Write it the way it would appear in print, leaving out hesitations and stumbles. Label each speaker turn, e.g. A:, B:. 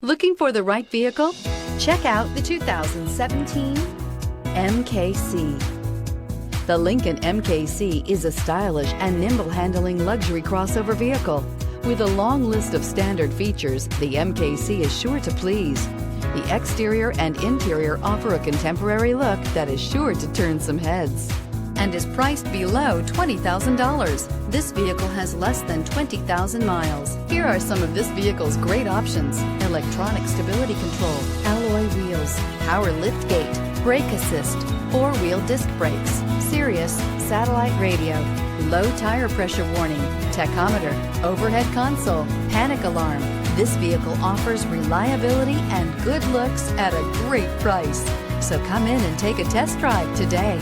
A: Looking for the right vehicle? Check out the 2017 MKC. The Lincoln MKC is a stylish and nimble handling luxury crossover vehicle. With a long list of standard features, the MKC is sure to please. The exterior and interior offer a contemporary look that is sure to turn some heads and is priced below $20,000. This vehicle has less than 20,000 miles. Here are some of this vehicle's great options: electronic stability control, alloy wheels, power liftgate, brake assist, four-wheel disc brakes, Sirius satellite radio, low tire pressure warning, tachometer, overhead console, panic alarm. This vehicle offers reliability and good looks at a great price. So come in and take a test drive today.